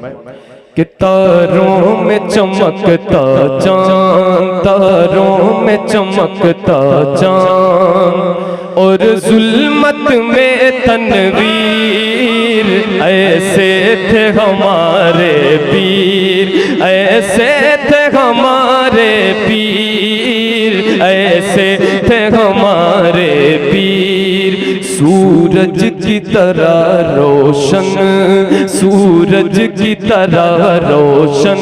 कि तारों में चमकता चांद, तारों में चमकता चांद और जुल्मत में तनवीर, ऐसे थे हमारे पीर, ऐसे थे हमारे पीर, ऐसे थे हमारे पीर। सूरज की तरह रोशन, सूरज की तरह रोशन,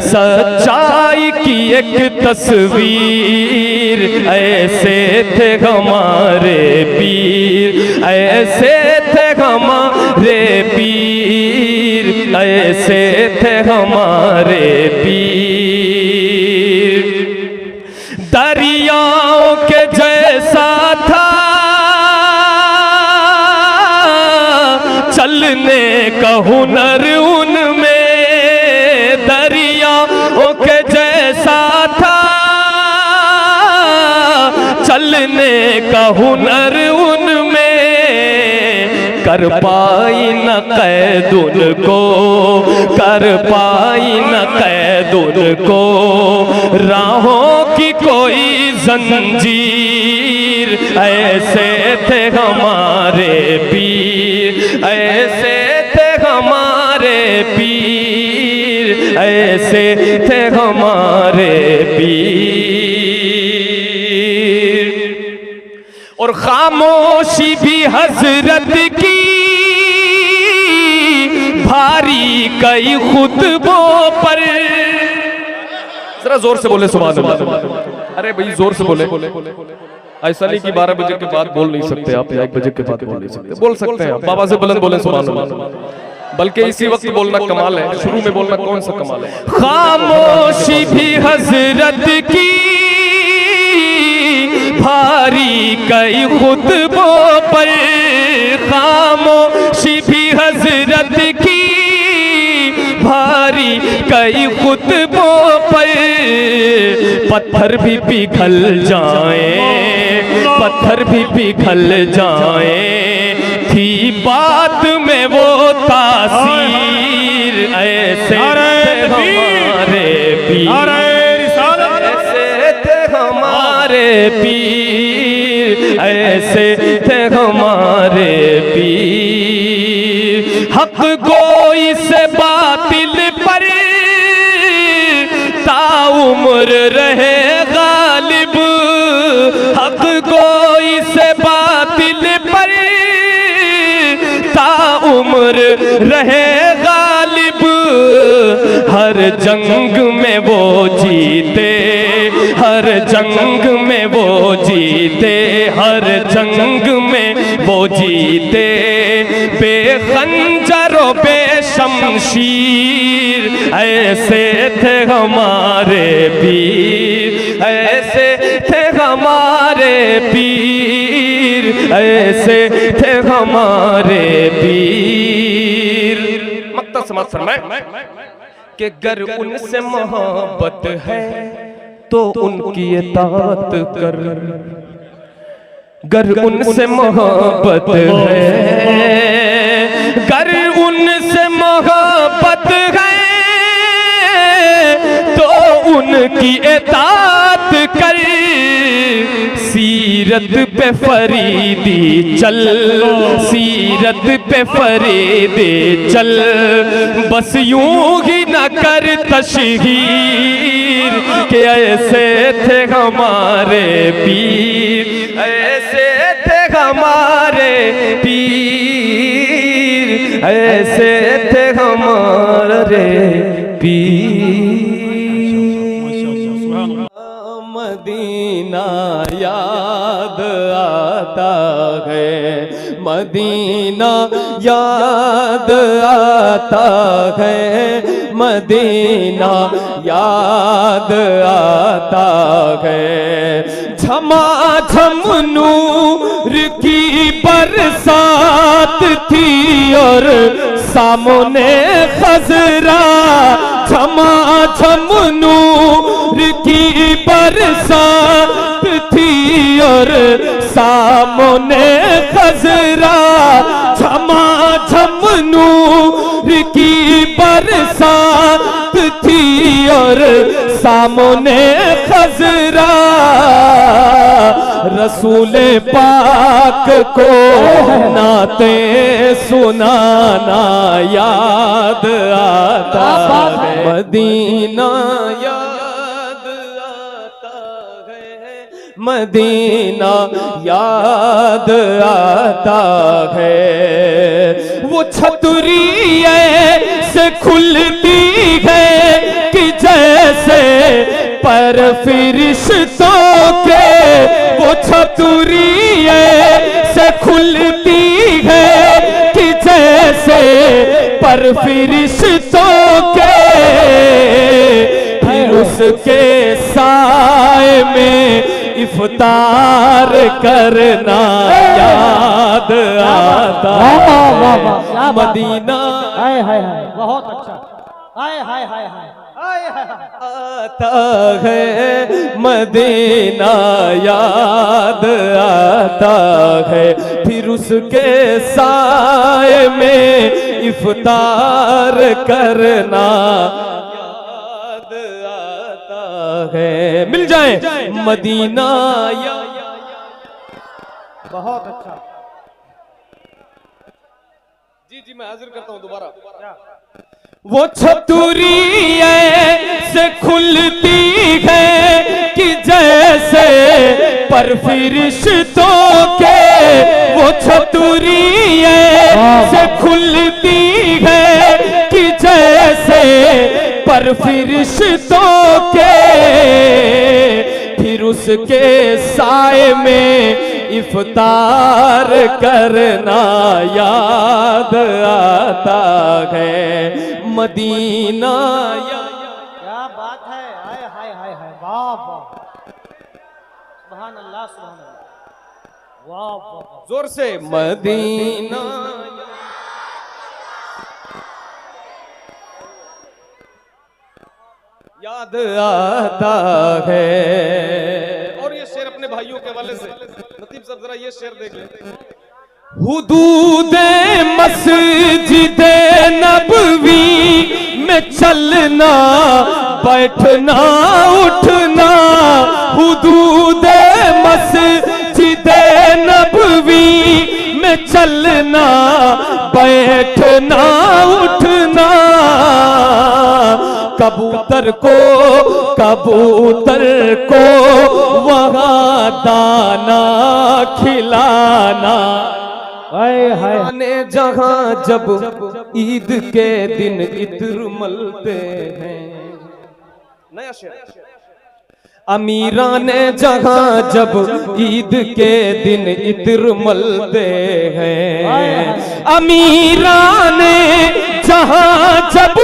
सच्चाई की एक तस्वीर, ऐसे थे हमारे पीर, ऐसे थे हमारे पीर, ऐसे थे हमारे पीर। दरियाओं के जैसा था चलने का हुनर उनमें, दरियाओं के जैसा था चलने का हुनर उनमें। कर पाई न कैद उनको, कर पाई न कैद उनको राहों की कोई जंजीर, ऐसे थे हमारे पीर, ऐसे थे हमारे पीर, ऐसे थे हमारे पीर। और खामोशी भी हजरत की भारी कई खुतबों पर। जरा जोर से बोले सुभान अल्लाह। अरे भाई जोर से बोले, ऐसा नहीं कि 12 बजे के बाद बोल नहीं सकते आप, या 1 बजे के बाद बोल नहीं सकते, बोल सकते हैं आप। बाबा से बुलंद बोले सुभान अल्लाह। बल्कि इसी वक्त बोलना कमाल है, शुरू में बोलना कौन सा कमाल है। खामोशी भी हजरत की भारी कई खुतबों पर, खामोशी भी हजरत की भारी कई खुतबों पर। पत्थर भी पिघल जाएं, पत्थर भी पिघल जाएं, थी बात में वो तासीर, ऐसे थे हमारे पीर, ऐसे थे हमारे पीर, ऐसे थे हमारे पीर। हक गोई से बातिल पर ताउम्र रहे गालिब, हक गोई से बातिल पर ताउम्र रहे गालिब। हर जंग में वो जीते, हर जंग में वो जीते, हर जंग में वो जीते। बेखंजरो बेशमशीर, ऐसे थे हमारे पीर, ऐसे थे हमारे पीर, ऐसे थे हमारे पीर। मक्ता समाज फरमाए कि गर उनसे मोहब्बत है तो उनकी इताअत कर, गर उनसे मोहब्बत है, गर उनसे मोहब्बत है तो उनकी इताअत कर। सीरत पे फरीदी चल, सीरत पे फरीदी चल, बस यूं ही न कर तशहीर, कि ऐसे थे हमारे पीर, ऐसे थे हमारे पीर, ऐसे थे हमारे पीर। मदीना याद आता है, मदीना याद आता है, मदीना याद आता है। झमाझम नूर की बरसात थी और सामने खजरा, झमाझम नूर की बरसात थी और सामने खजरा, झमाझम नूर की बरसात थी और सामने खजरा, रसूले पाक को नाते सुनाना याद आता है, मदीना याद आता है, मदीना याद आता है। वो छतरी ऐसे खुलती है कि जैसे पर फरिश्तों के, वो छतरी ऐसे खुलती है कि जैसे पर फरिश्तों के, फिर उसके साए में इफ्तार करना याद आता है, मदीना बहुत अच्छा, हाय हाय हाय हाय आता है, मदीना याद आता है, फिर उसके साए में इफ्तार करना याद आता है। मिल जाए मदीना बहुत अच्छा। जी जी मैं हाजिर करता हूं दोबारा। वो छतरी ऐसे खुलती है कि जैसे पर फरिश्तों के, वो छतरी ऐसे खुलती है कि जैसे पर फरिश्तों के, फिर उसके साए में इफ्तार करना याद आता है, मदीना क्या बात है, हाय हाय हाय हाय, वाह वाह, सुभान अल्लाह सुभान अल्लाह, वाह वाह, जोर से मदीना याद आता है। और ये शेर अपने भाइयों के हवाले से लतीफ साहब जरा ये शेर देख लेते हैं। हुदूदे मस्जिदे नबवी में चलना बैठना उठना, हुदूदे मस्जिदे नबवी में चलना बैठना उठना, कबूतर को वहाँ दाना खिलाना, ने जहाँ जब ईद के दिन इत्र मलते हैं। नया शेर। अमीरा ने जहाँ जब ईद के दिन इत्र मलते हैं, अमीरा ने जहाँ जब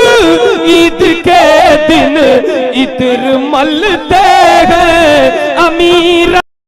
ईद के दिन इत्र मलते